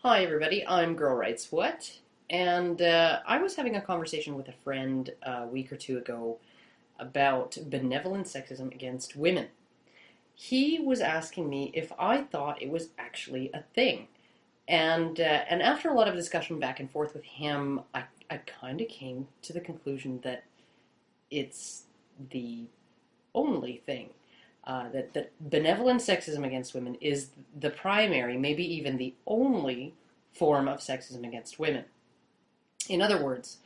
Hi everybody, I'm Girl Writes What, and I was having a conversation with a friend a week or two ago about benevolent sexism against women. He was asking me if I thought it was actually a thing, and after a lot of discussion back and forth with him, I kind of came to the conclusion that it's the only thing. That benevolent sexism against women is the primary, maybe even the only form of sexism against women. In other words,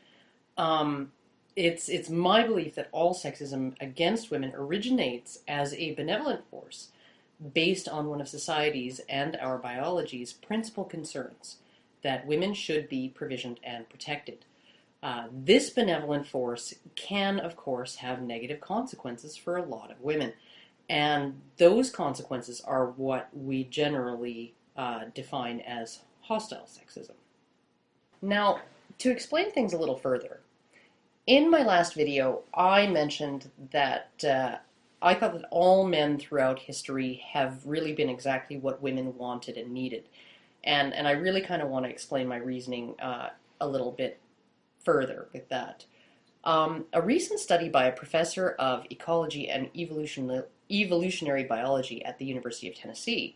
it's my belief that all sexism against women originates as a benevolent force based on one of society's and our biology's principal concerns, that women should be provisioned and protected. This benevolent force can, of course, have negative consequences for a lot of women. And those consequences are what we generally define as hostile sexism. Now, to explain things a little further, in my last video, I mentioned that I thought that all men throughout history have really been exactly what women wanted and needed. And I really kind of want to explain my reasoning a little bit further with that. A recent study by a professor of ecology and evolutionary biology at the University of Tennessee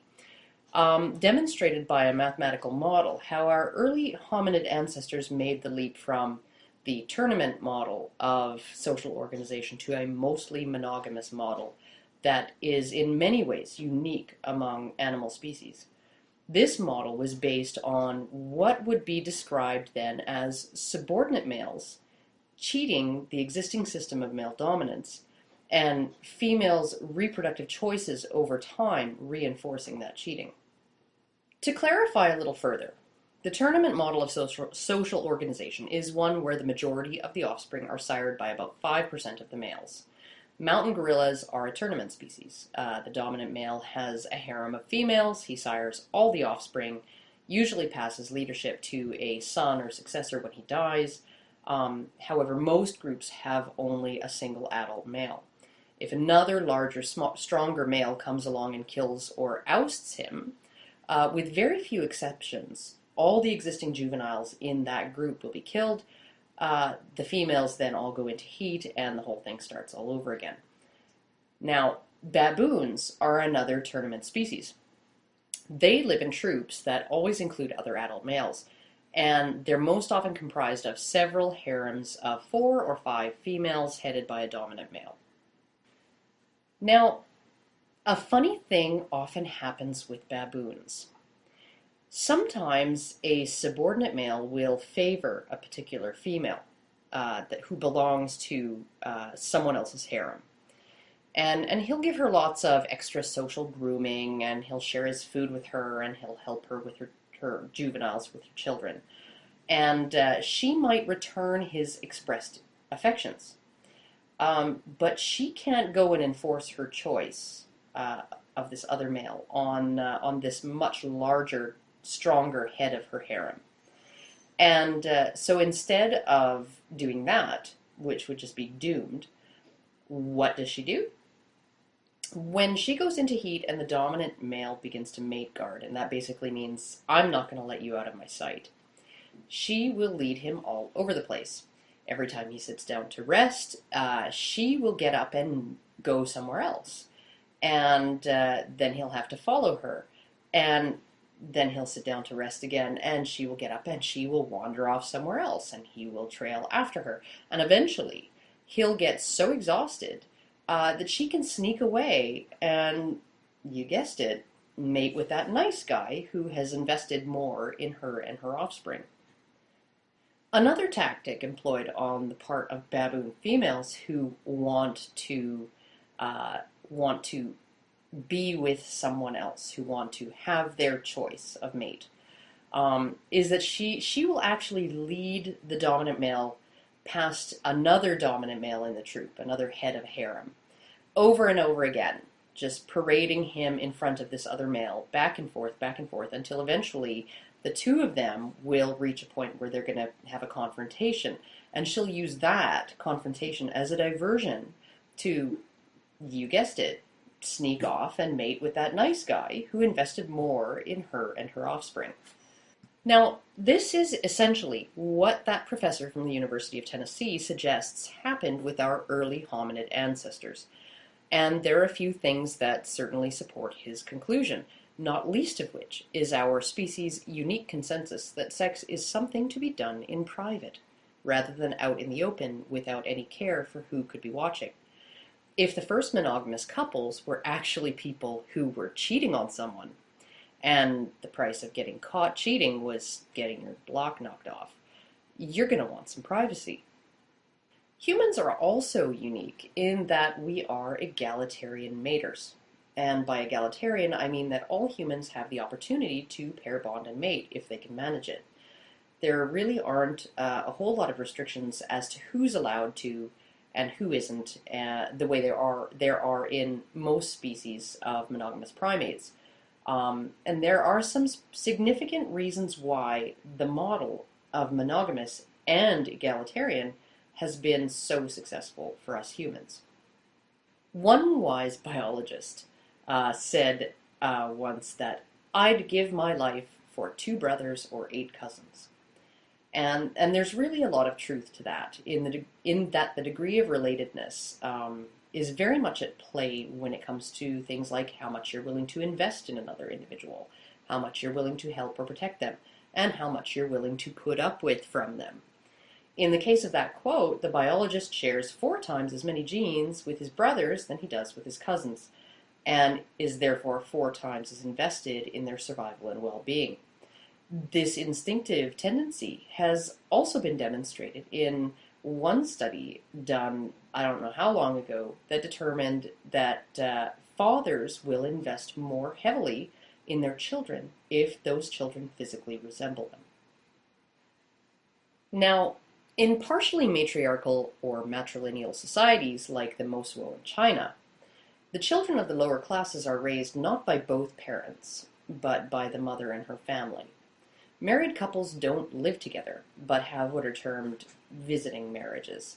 demonstrated by a mathematical model how our early hominid ancestors made the leap from the tournament model of social organization to a mostly monogamous model that is in many ways unique among animal species. This model was based on what would be described then as subordinate males cheating the existing system of male dominance, and females' reproductive choices over time reinforcing that cheating. To clarify a little further, the tournament model of social organization is one where the majority of the offspring are sired by about 5% of the males. Mountain gorillas are a tournament species. The dominant male has a harem of females. He sires all the offspring, usually passes leadership to a son or successor when he dies. However, most groups have only a single adult male. If another larger, stronger male comes along and kills or ousts him, with very few exceptions, all the existing juveniles in that group will be killed. The females then all go into heat, and the whole thing starts all over again. Now, baboons are another tournament species. They live in troops that always include other adult males, and they're most often comprised of several harems of 4 or 5 females headed by a dominant male. Now, a funny thing often happens with baboons. Sometimes a subordinate male will favor a particular female who belongs to someone else's harem. And he'll give her lots of extra social grooming, and he'll share his food with her, and he'll help her with her juveniles, with her children. And she might return his expressed affections. But she can't go and enforce her choice of this other male on this much larger, stronger head of her harem. And so instead of doing that, which would just be doomed, what does she do? When she goes into heat and the dominant male begins to mate guard, and that basically means, I'm not going to let you out of my sight, she will lead him all over the place. Every time he sits down to rest, she will get up and go somewhere else. And then he'll have to follow her. And then he'll sit down to rest again, and she will get up and she will wander off somewhere else, and he will trail after her. And eventually, he'll get so exhausted that she can sneak away and, you guessed it, mate with that nice guy who has invested more in her and her offspring. Another tactic employed on the part of baboon females who want to be with someone else, who want to have their choice of mate, is that she will actually lead the dominant male past another dominant male in the troop, another head of harem, over and over again, just parading him in front of this other male, back and forth, until eventually the two of them will reach a point where they're going to have a confrontation, and she'll use that confrontation as a diversion to, you guessed it, sneak off and mate with that nice guy who invested more in her and her offspring. Now, this is essentially what that professor from the University of Tennessee suggests happened with our early hominid ancestors. And there are a few things that certainly support his conclusion, not least of which is our species' unique consensus that sex is something to be done in private, rather than out in the open without any care for who could be watching. If the first monogamous couples were actually people who were cheating on someone, and the price of getting caught cheating was getting your block knocked off, you're going to want some privacy. Humans are also unique in that we are egalitarian maters. And by egalitarian, I mean that all humans have the opportunity to pair bond and mate if they can manage it. There really aren't a whole lot of restrictions as to who's allowed to and who isn't, the way there are in most species of monogamous primates. And there are some significant reasons why the model of monogamous and egalitarian has been so successful for us humans. One wise biologist said once that I'd give my life for 2 brothers or 8 cousins. And there's really a lot of truth to that, in that the degree of relatedness is very much at play when it comes to things like how much you're willing to invest in another individual, how much you're willing to help or protect them, and how much you're willing to put up with from them. In the case of that quote, the biologist shares 4 times as many genes with his brothers than he does with his cousins, and is therefore 4 times as invested in their survival and well-being. This instinctive tendency has also been demonstrated in one study done, I don't know how long ago, that determined that fathers will invest more heavily in their children if those children physically resemble them. Now, in partially matriarchal or matrilineal societies like the Mosuo in China, the children of the lower classes are raised not by both parents, but by the mother and her family. Married couples don't live together, but have what are termed visiting marriages.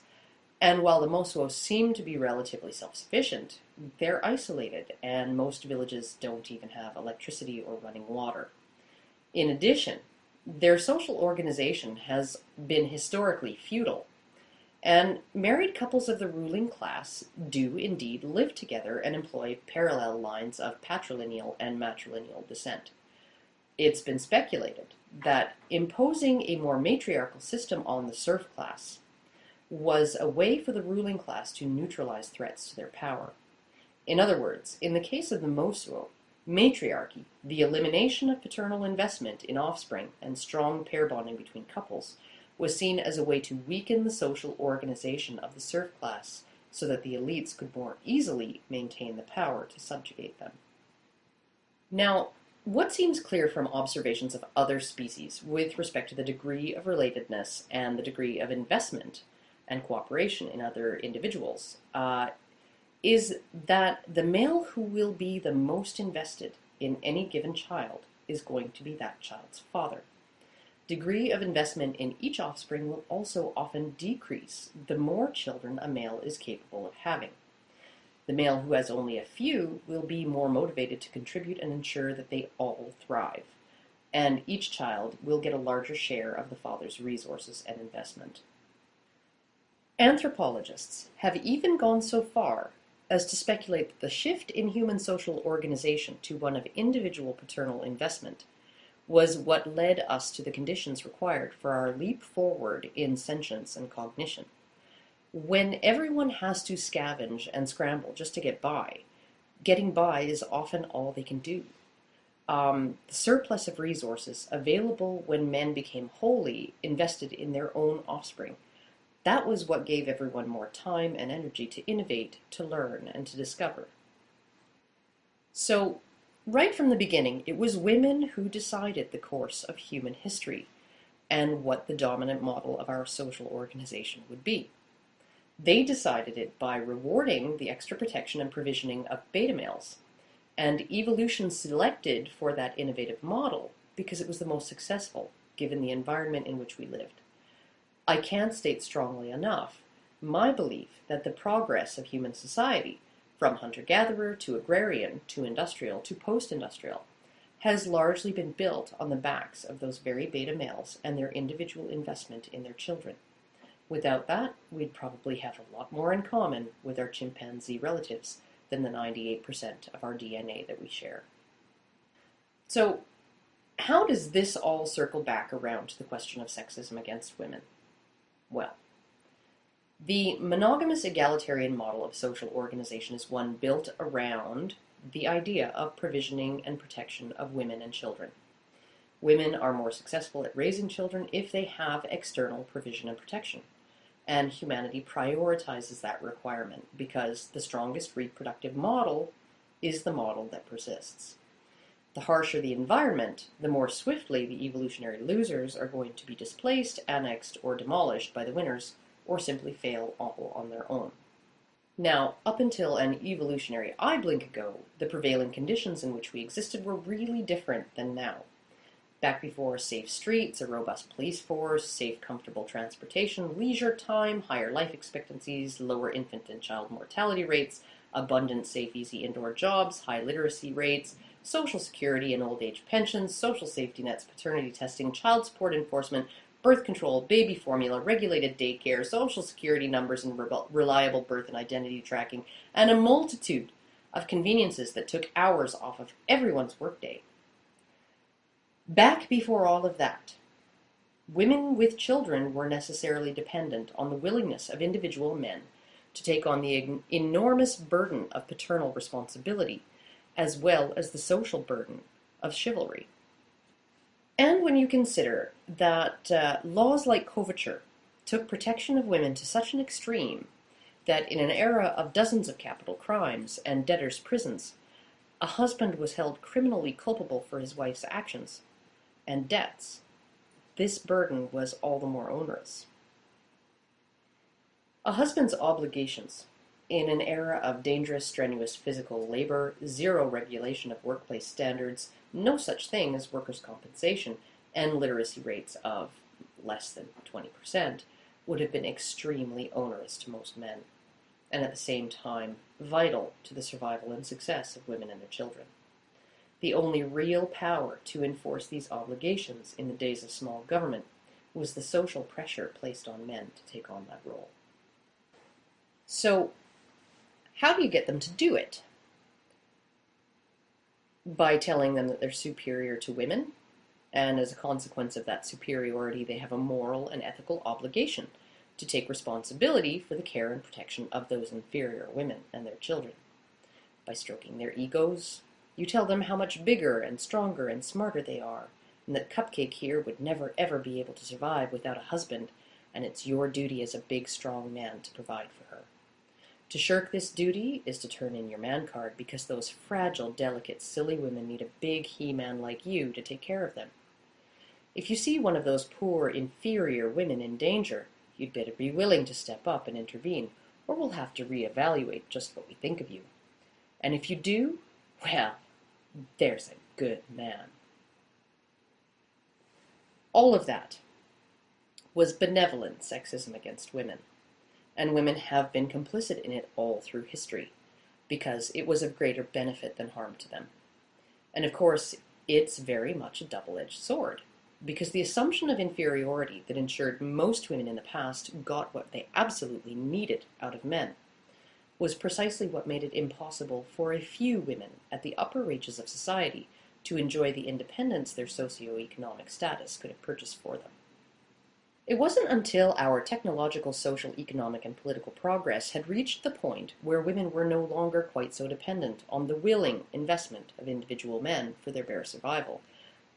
And while the Mosuo seem to be relatively self-sufficient, they're isolated, and most villages don't even have electricity or running water. In addition, their social organization has been historically feudal, and married couples of the ruling class do indeed live together and employ parallel lines of patrilineal and matrilineal descent. It's been speculated that imposing a more matriarchal system on the serf class was a way for the ruling class to neutralize threats to their power. In other words, in the case of the Mosuo, matriarchy, the elimination of paternal investment in offspring and strong pair bonding between couples, was seen as a way to weaken the social organization of the serf class so that the elites could more easily maintain the power to subjugate them. Now, what seems clear from observations of other species with respect to the degree of relatedness and the degree of investment and cooperation in other individuals is that the male who will be the most invested in any given child is going to be that child's father. Degree of investment in each offspring will also often decrease the more children a male is capable of having. The male who has only a few will be more motivated to contribute and ensure that they all thrive, and each child will get a larger share of the father's resources and investment. Anthropologists have even gone so far as to speculate that the shift in human social organization to one of individual paternal investment was what led us to the conditions required for our leap forward in sentience and cognition. When everyone has to scavenge and scramble just to get by, getting by is often all they can do. The surplus of resources available when men became wholly invested in their own offspring, that was what gave everyone more time and energy to innovate, to learn, and to discover. So, right from the beginning, it was women who decided the course of human history and what the dominant model of our social organization would be. They decided it by rewarding the extra protection and provisioning of beta males, and evolution selected for that innovative model because it was the most successful, given the environment in which we lived. I can't state strongly enough my belief that the progress of human society, from hunter-gatherer to agrarian to industrial to post-industrial, has largely been built on the backs of those very beta males and their individual investment in their children. Without that, we'd probably have a lot more in common with our chimpanzee relatives than the 98% of our DNA that we share. So, how does this all circle back around to the question of sexism against women? Well, the monogamous egalitarian model of social organization is one built around the idea of provisioning and protection of women and children. Women are more successful at raising children if they have external provision and protection. And humanity prioritizes that requirement because the strongest reproductive model is the model that persists. The harsher the environment, the more swiftly the evolutionary losers are going to be displaced, annexed, or demolished by the winners, or simply fail all on their own. Now, up until an evolutionary eye blink ago, the prevailing conditions in which we existed were really different than now. Back before safe streets, a robust police force, safe, comfortable transportation, leisure time, higher life expectancies, lower infant and child mortality rates, abundant, safe, easy indoor jobs, high literacy rates, social security and old age pensions, social safety nets, paternity testing, child support enforcement, birth control, baby formula, regulated daycare, social security numbers and reliable birth and identity tracking, and a multitude of conveniences that took hours off of everyone's workday. Back before all of that, women with children were necessarily dependent on the willingness of individual men to take on the enormous burden of paternal responsibility, as well as the social burden of chivalry. And when you consider that laws like coverture took protection of women to such an extreme that in an era of dozens of capital crimes and debtors' prisons, a husband was held criminally culpable for his wife's actions and debts, this burden was all the more onerous. A husband's obligations in an era of dangerous, strenuous physical labor, zero regulation of workplace standards, no such thing as workers' compensation, and literacy rates of less than 20%, would have been extremely onerous to most men, and at the same time vital to the survival and success of women and their children. The only real power to enforce these obligations in the days of small government was the social pressure placed on men to take on that role. So, how do you get them to do it? By telling them that they're superior to women, and as a consequence of that superiority, they have a moral and ethical obligation to take responsibility for the care and protection of those inferior women and their children. By stroking their egos, you tell them how much bigger and stronger and smarter they are, and that Cupcake here would never ever be able to survive without a husband, and it's your duty as a big, strong man to provide for her. To shirk this duty is to turn in your man card, because those fragile, delicate, silly women need a big he-man like you to take care of them. If you see one of those poor, inferior women in danger, you'd better be willing to step up and intervene, or we'll have to reevaluate just what we think of you. And if you do, well, there's a good man. All of that was benevolent sexism against women, and women have been complicit in it all through history, because it was of greater benefit than harm to them. And of course, it's very much a double-edged sword, because the assumption of inferiority that ensured most women in the past got what they absolutely needed out of men was precisely what made it impossible for a few women at the upper reaches of society to enjoy the independence their socioeconomic status could have purchased for them. It wasn't until our technological, social, economic, and political progress had reached the point where women were no longer quite so dependent on the willing investment of individual men for their bare survival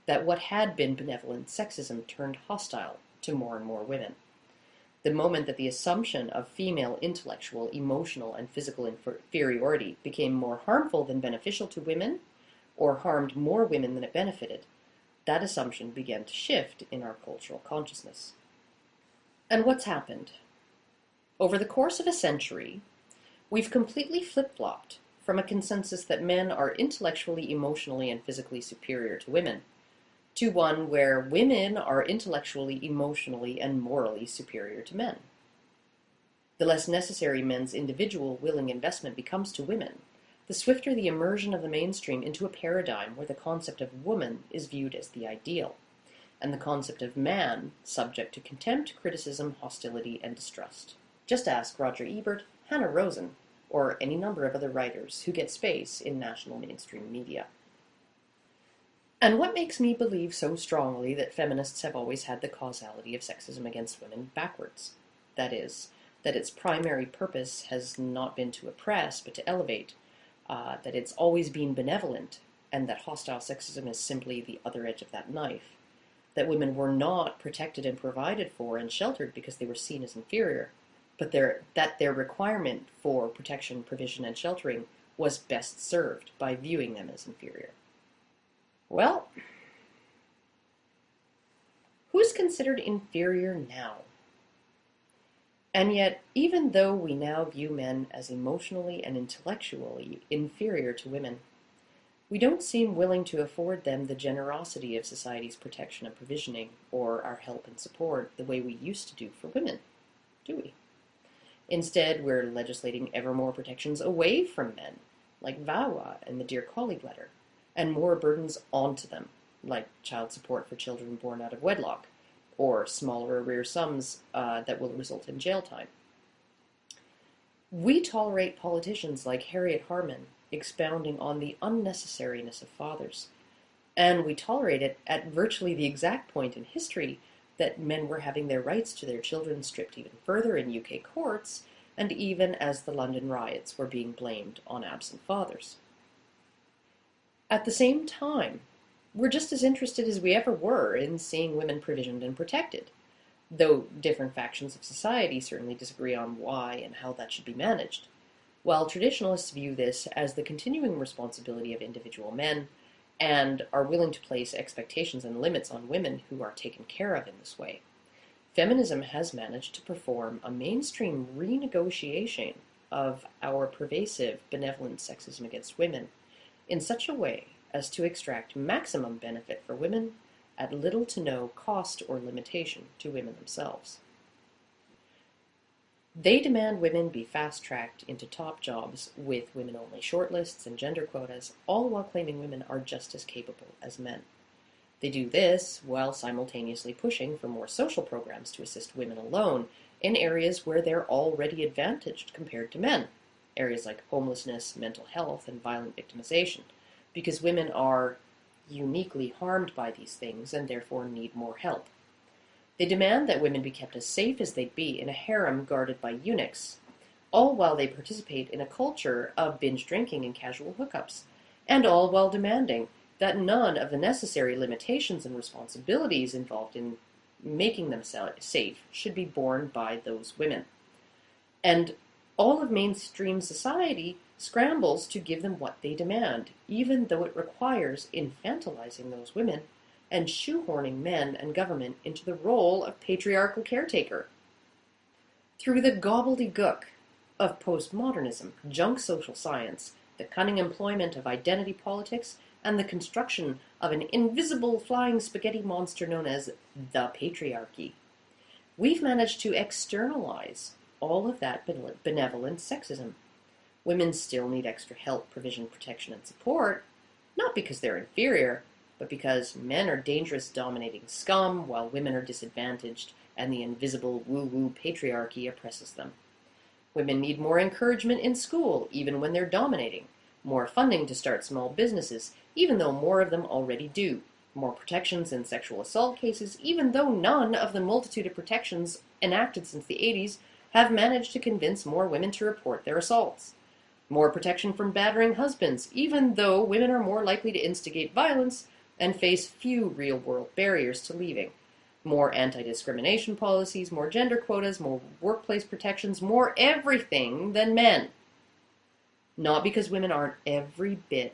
that what had been benevolent sexism turned hostile to more and more women. The moment that the assumption of female intellectual, emotional, and physical inferiority became more harmful than beneficial to women, or harmed more women than it benefited, that assumption began to shift in our cultural consciousness. And what's happened? Over the course of a century, we've completely flip-flopped from a consensus that men are intellectually, emotionally, and physically superior to women, to one where women are intellectually, emotionally, and morally superior to men. The less necessary men's individual willing investment becomes to women, the swifter the immersion of the mainstream into a paradigm where the concept of woman is viewed as the ideal, and the concept of man subject to contempt, criticism, hostility, and distrust. Just ask Roger Ebert, Hannah Rosen, or any number of other writers who get space in national mainstream media. And what makes me believe so strongly that feminists have always had the causality of sexism against women backwards? That is, that its primary purpose has not been to oppress, but to elevate, that it's always been benevolent, and that hostile sexism is simply the other edge of that knife, that women were not protected and provided for and sheltered because they were seen as inferior, but that their requirement for protection, provision, and sheltering was best served by viewing them as inferior. Well, who's considered inferior now? And yet, even though we now view men as emotionally and intellectually inferior to women, we don't seem willing to afford them the generosity of society's protection and provisioning, or our help and support, the way we used to do for women, do we? Instead, we're legislating ever more protections away from men, like VAWA and the Dear Colleague letter, and more burdens onto them, like child support for children born out of wedlock, or smaller arrear sums that will result in jail time. We tolerate politicians like Harriet Harman expounding on the unnecessariness of fathers, and we tolerate it at virtually the exact point in history that men were having their rights to their children stripped even further in UK courts, and even as the London riots were being blamed on absent fathers. At the same time, we're just as interested as we ever were in seeing women provisioned and protected, though different factions of society certainly disagree on why and how that should be managed, while traditionalists view this as the continuing responsibility of individual men and are willing to place expectations and limits on women who are taken care of in this way. Feminism has managed to perform a mainstream renegotiation of our pervasive benevolent sexism against women in such a way as to extract maximum benefit for women at little to no cost or limitation to women themselves. They demand women be fast-tracked into top jobs with women-only shortlists and gender quotas, all while claiming women are just as capable as men. They do this while simultaneously pushing for more social programs to assist women alone in areas where they're already advantaged compared to men, areas like homelessness, mental health, and violent victimization, because women are uniquely harmed by these things and therefore need more help. They demand that women be kept as safe as they'd be in a harem guarded by eunuchs, all while they participate in a culture of binge drinking and casual hookups, and all while demanding that none of the necessary limitations and responsibilities involved in making them safe should be borne by those women. And all of mainstream society scrambles to give them what they demand, even though it requires infantilizing those women and shoehorning men and government into the role of patriarchal caretaker. Through the gobbledygook of postmodernism, junk social science, the cunning employment of identity politics, and the construction of an invisible flying spaghetti monster known as the patriarchy, we've managed to externalize all of that benevolent sexism. Women still need extra help, provision, protection, and support, not because they're inferior, but because men are dangerous, dominating scum, while women are disadvantaged, and the invisible woo-woo patriarchy oppresses them. Women need more encouragement in school, even when they're dominating, more funding to start small businesses, even though more of them already do, more protections in sexual assault cases, even though none of the multitude of protections enacted since the 80s have managed to convince more women to report their assaults. More protection from battering husbands, even though women are more likely to instigate violence and face few real-world barriers to leaving. More anti-discrimination policies, more gender quotas, more workplace protections, more everything than men. Not because women aren't every bit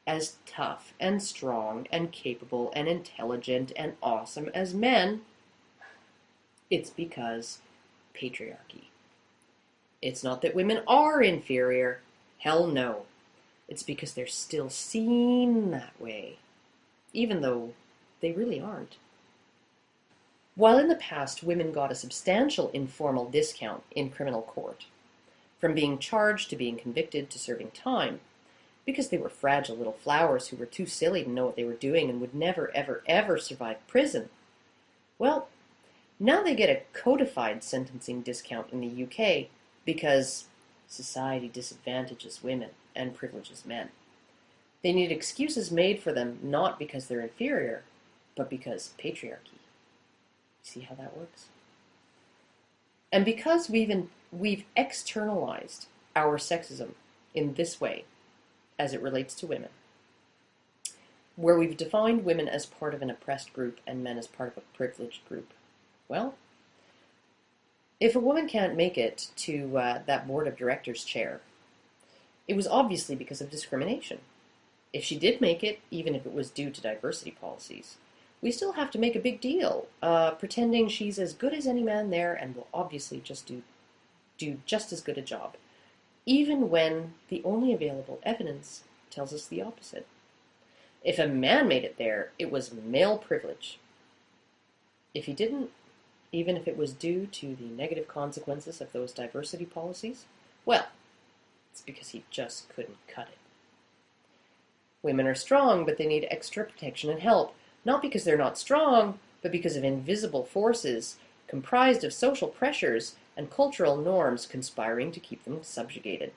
as tough and strong and capable and intelligent and awesome as men. It's because patriarchy. It's not that women are inferior. Hell no. It's because they're still seen that way, even though they really aren't. While in the past women got a substantial informal discount in criminal court, from being charged to being convicted to serving time, because they were fragile little flowers who were too silly to know what they were doing and would never, ever, ever survive prison. Well, now they get a codified sentencing discount in the UK because society disadvantages women and privileges men. They need excuses made for them not because they're inferior, but because patriarchy. See how that works? And because we've externalized our sexism in this way, as it relates to women, where we've defined women as part of an oppressed group and men as part of a privileged group, well, if a woman can't make it to that board of directors chair, it was obviously because of discrimination. If she did make it, even if it was due to diversity policies, we still have to make a big deal, pretending she's as good as any man there and will obviously just do just as good a job, even when the only available evidence tells us the opposite. If a man made it there, it was male privilege. If he didn't, even if it was due to the negative consequences of those diversity policies, well, it's because he just couldn't cut it. Women are strong, but they need extra protection and help, not because they're not strong, but because of invisible forces comprised of social pressures and cultural norms conspiring to keep them subjugated.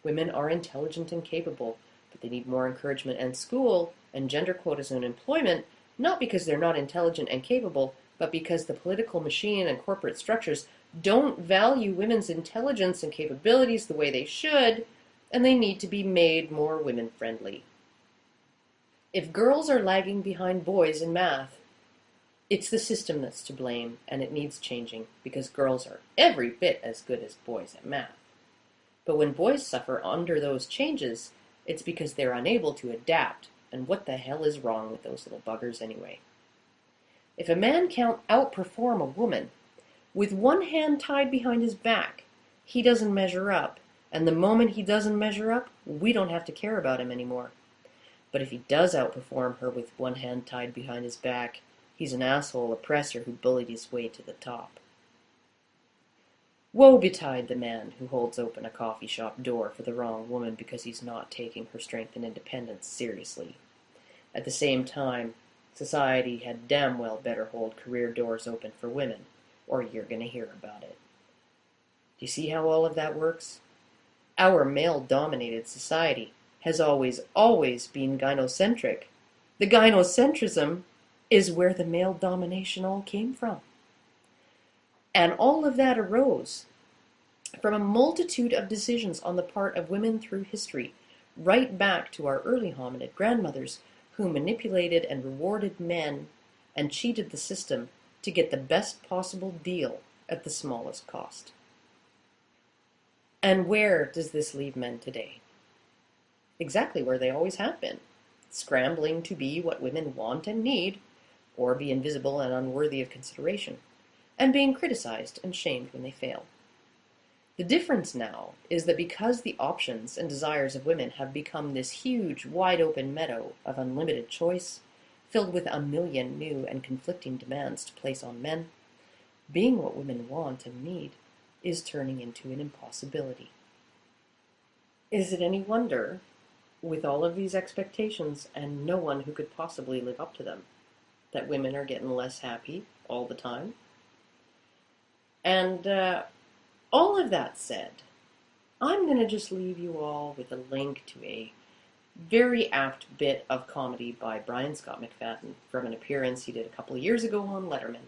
Women are intelligent and capable, but they need more encouragement and school and gender quotas in employment, not because they're not intelligent and capable, but because the political machine and corporate structures don't value women's intelligence and capabilities the way they should, and they need to be made more women-friendly. If girls are lagging behind boys in math, it's the system that's to blame, and it needs changing, because girls are every bit as good as boys at math. But when boys suffer under those changes, it's because they're unable to adapt, and what the hell is wrong with those little buggers anyway? If a man can't outperform a woman, with one hand tied behind his back, he doesn't measure up, and the moment he doesn't measure up, we don't have to care about him anymore. But if he does outperform her with one hand tied behind his back, he's an asshole oppressor who bullied his way to the top. Woe betide the man who holds open a coffee shop door for the wrong woman because he's not taking her strength and independence seriously. At the same time, society had damn well better hold career doors open for women, or you're going to hear about it. Do you see how all of that works? Our male-dominated society has always been gynocentric. The gynocentrism is where the male domination all came from. And all of that arose from a multitude of decisions on the part of women through history, right back to our early hominid grandmothers who manipulated and rewarded men and cheated the system to get the best possible deal at the smallest cost. And where does this leave men today? Exactly where they always have been, scrambling to be what women want and need, or be invisible and unworthy of consideration, and being criticized and shamed when they fail. The difference now is that because the options and desires of women have become this huge, wide-open meadow of unlimited choice, filled with a million new and conflicting demands to place on men, being what women want and need is turning into an impossibility. Is it any wonder, with all of these expectations and no one who could possibly live up to them, that women are getting less happy all the time? And all of that said, I'm going to just leave you all with a link to a very apt bit of comedy by Brian Scott McFadden from an appearance he did a couple of years ago on Letterman.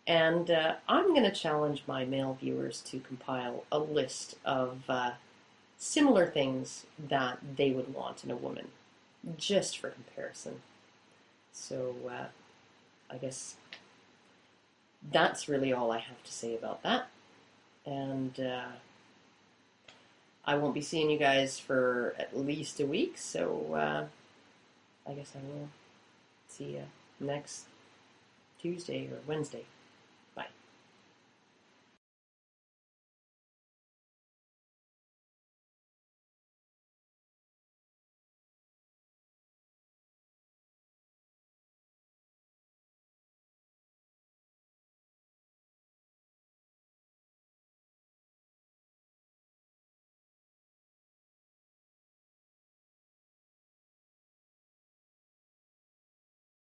And I'm going to challenge my male viewers to compile a list of similar things that they would want in a woman, just for comparison. So I guess that's really all I have to say about that. And I won't be seeing you guys for at least a week, so I guess I will see you next Tuesday or Wednesday.